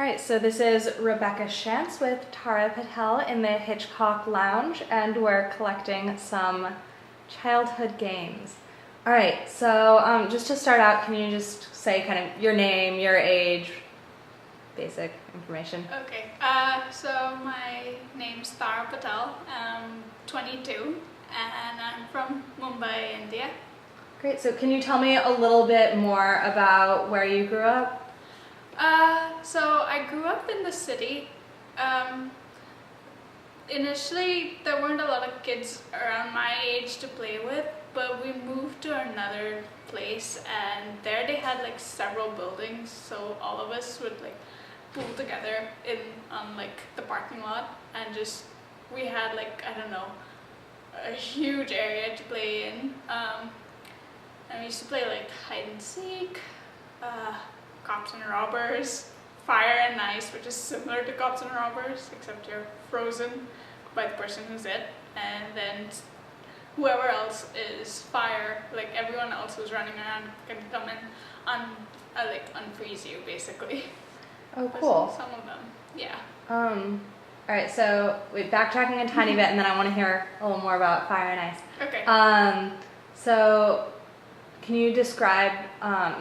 All right, so this is Rebecca Shantz with Tara Patel in the Hitchcock Lounge, and we're collecting some childhood games. All right, so just to start out, can you just say kind of your name, your age, basic information? Okay, so my name's Tara Patel. I'm 22 and I'm from Mumbai, India. Great, so can you tell me a little bit more about where you grew up? So I grew up in the city. Initially, there weren't a lot of kids around my age to play with, but we moved to another place, and there they had like several buildings, so all of us would like pool together on like the parking lot, and just we had like, I don't know, a huge area to play in. And we used to play like hide and seek, cops and robbers, fire and ice, which is similar to cops and robbers, except you're frozen by the person who's it, and then whoever else is fire, like everyone else who's running around can come in like unfreeze you basically. Oh, cool. Some of them, yeah. All right, so wait, backtracking a tiny bit, and then I want to hear a little more about fire and ice. Okay. So can you describe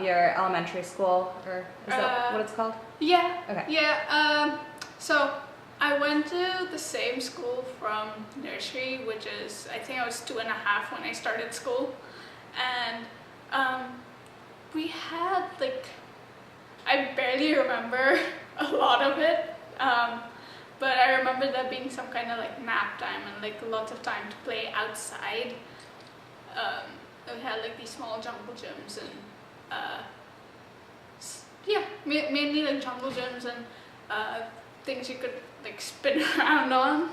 your elementary school, or is that what it's called? Yeah. Okay. Yeah. So I went to the same school from nursery, which is, I think I was 2.5 when I started school, and we had like, I barely remember a lot of it, but I remember there being some kind of like nap time and like lots of time to play outside. We had like these small jungle gyms and yeah, mainly like jungle gyms and things you could like spin around on.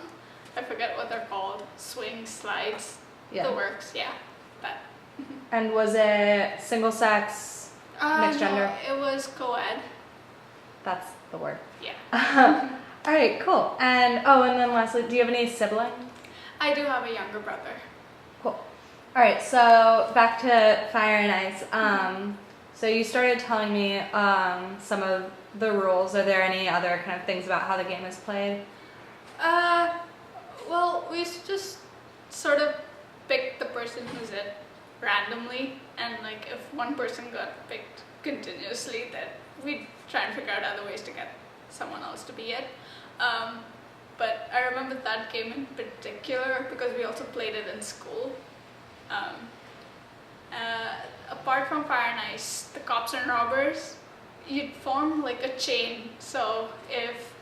I forget what they're called. Swings, slides, Yeah. the works. Yeah, that. And was it single sex, mixed gender? No, it was co-ed. That's the word. Yeah. All right, cool. And and then lastly, do you have any siblings? I do have a younger brother. Cool. All right, so back to fire and ice. So you started telling me some of the rules. Are there any other kind of things about how the game is played? Well, we used to just sort of pick the person who's it randomly, and like if one person got picked continuously, then we'd try and figure out other ways to get someone else to be it. But I remember that game in particular because we also played it in school. Apart from fire and ice, the cops and robbers, you'd form like a chain. So if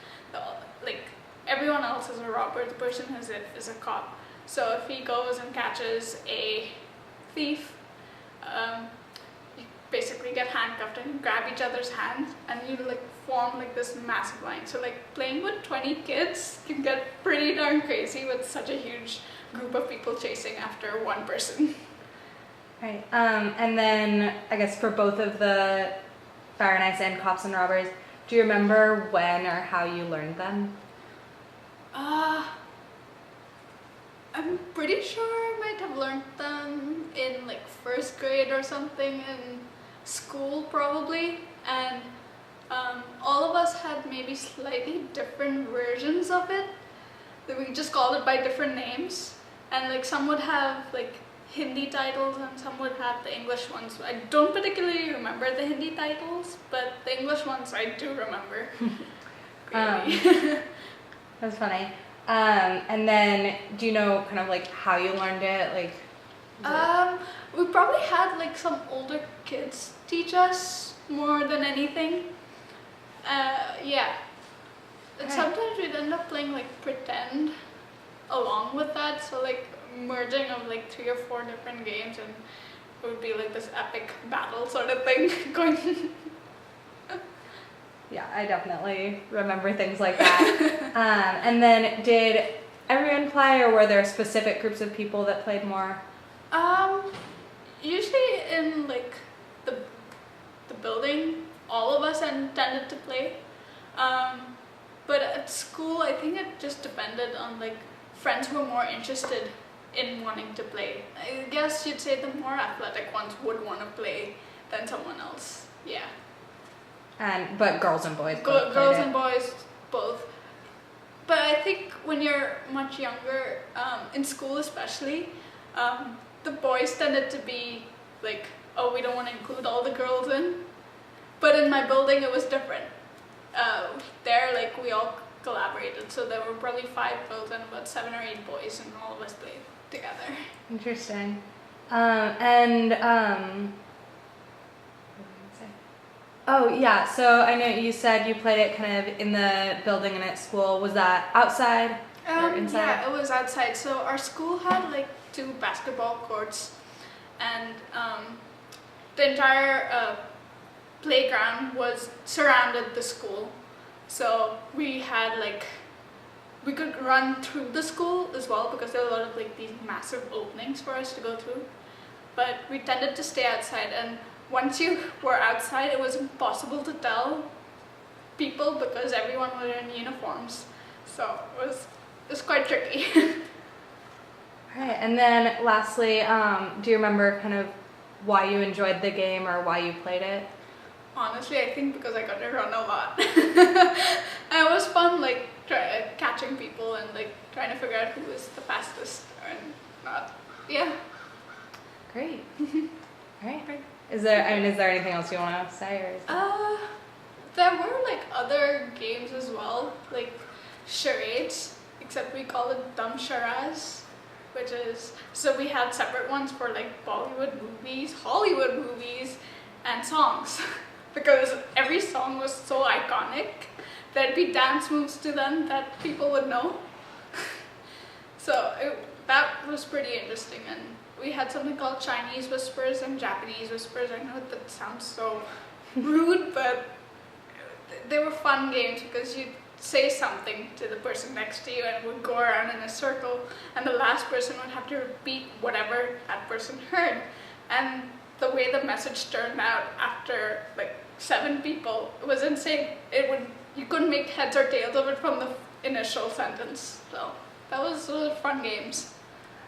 like everyone else is a robber, the person who's it is a cop. So if he goes and catches a thief, you basically get handcuffed and you grab each other's hands, and you like form like this massive line. So like playing with 20 kids can get pretty darn crazy with such a huge group of people chasing after one person. Right. And then I guess for both of the fire and ice and cops and robbers, do you remember when or how you learned them? I'm pretty sure I might have learned them in like 1st grade or something in school probably, and all of us had maybe slightly different versions of it. We just called it by different names, and like some would have like Hindi titles and some would have the English ones. I don't particularly remember the Hindi titles, but the English ones I do remember. That's funny. And then do you know kind of like how you learned it? Like, we probably had like some older kids teach us more than anything. Yeah. And sometimes we'd end up playing like pretend along with that, so like merging of like 3 or 4 different games, and it would be like this epic battle sort of thing going. Yeah, I definitely remember things like that. And then did everyone play, or were there specific groups of people that played more? Usually in like the building, all of us tended to play. But at school, I think it just depended on like friends who were more interested in wanting to play. I guess you'd say the more athletic ones would want to play than someone else. Yeah. But girls and boys both Girls played and it. boys both. But I think when you're much younger, in school especially, the boys tended to be like, oh, we don't want to include all the girls in. But in my building, it was different. There, like, we all collaborated, so there were probably 5 girls and about 7 or 8 boys, and all of us played together. Interesting. Oh yeah, so I know you said you played it kind of in the building and at school. Was that outside or inside? Yeah, it was outside. So our school had like 2 basketball courts, and the entire playground was surrounded the school. So we had like, we could run through the school as well because there were a lot of like these massive openings for us to go through. But we tended to stay outside, and once you were outside, it was impossible to tell people because everyone was in uniforms. So it was quite tricky. Alright, and then lastly, do you remember kind of why you enjoyed the game or why you played it? Honestly, I think because I got to run a lot. And it was fun, like catching people and like trying to figure out who was the fastest and not. Yeah. Great. Alright. Is there anything else you want to say, or is that... There were like other games as well, like charades, except we call it dumb charades, which is, so we had separate ones for like Bollywood movies, Hollywood movies, and songs, because every song was so iconic. There'd be dance moves to them that people would know. So that was pretty interesting, and we had something called Chinese whispers and Japanese whispers. I know that sounds so rude, but they were fun games because you'd say something to the person next to you and it would go around in a circle, and the last person would have to repeat whatever that person heard. And the way the message turned out after like 7 people, it was insane. You couldn't make heads or tails of it from the initial sentence. So that was fun games.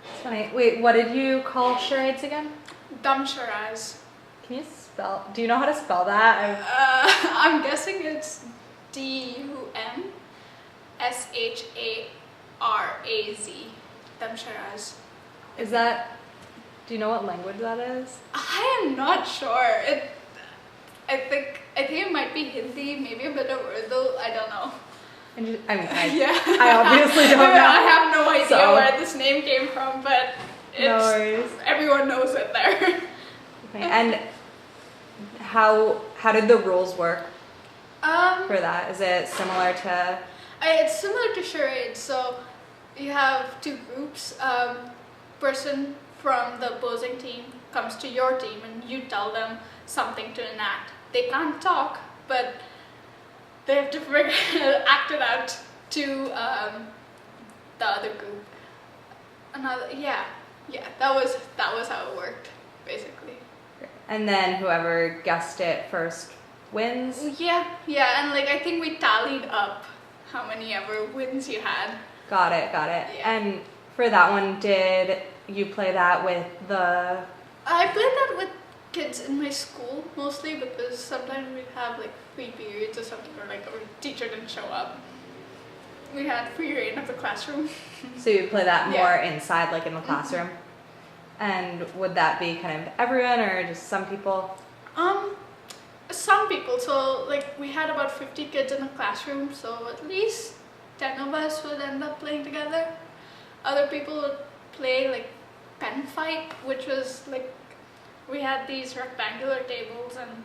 It's funny. Wait, what did you call charades again? Dumb charades. Can you spell? Do you know how to spell that? I'm guessing it's DUMSHARAZ. Dumb charades. Is that? Do you know what language that is? I am not sure. I think it might be Hindi, maybe a bit of Urdu. I don't know. I obviously don't know. I have no idea where this name came from, but no worries. Everyone knows it there. Okay. And how did the rules work for that? Is it similar to? It's similar to charades. So you have 2 groups. Person from the opposing team comes to your team, and you tell them something to enact. They can't talk, but they have to act it out to the other group. That was how it worked, basically. And then whoever guessed it first wins? Yeah, and like I think we tallied up how many ever wins you had. Got it. Yeah. And for that one, did you play that with the... I played that with kids in my school mostly because sometimes we'd have like free periods or something, or like our teacher didn't show up. We had free reign of the classroom. So you play that more inside, like in the classroom? And would that be kind of everyone or just some people? Some people. So like we had about 50 kids in the classroom, so at least 10 of us would end up playing together. Other people would play like pen fight, which was like, we had these rectangular tables and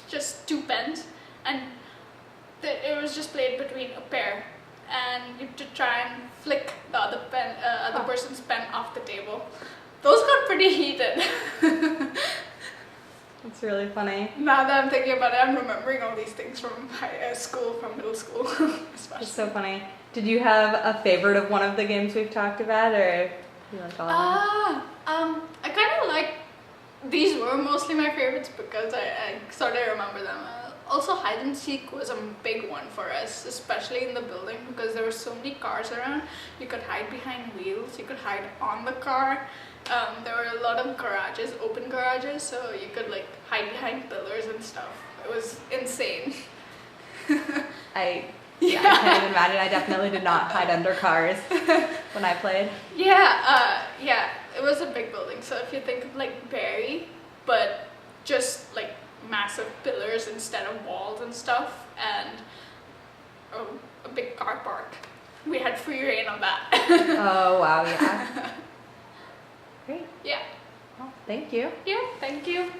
just 2 pens, and it was just played between a pair, and you had to try and flick the other person's pen off the table. Those got pretty heated. That's really funny. Now that I'm thinking about it, I'm remembering all these things from school, from middle school especially. It's so funny. Did you have a favorite of one of the games we've talked about, or you like all of them? I kind of like, these were mostly my favorites because I sort of remember them. Also, hide and seek was a big one for us, especially in the building because there were so many cars around. You could hide behind wheels, you could hide on the car. There were a lot of garages, open garages, so you could like hide behind pillars and stuff. It was insane. I can't even imagine. I definitely did not hide under cars when I played. Yeah, it was a big building. So if you think of like Barrie, but just like massive pillars instead of walls and stuff, and a big car park. We had free reign on that. Oh wow, yeah. Great. Yeah. Well, thank you. Yeah, thank you.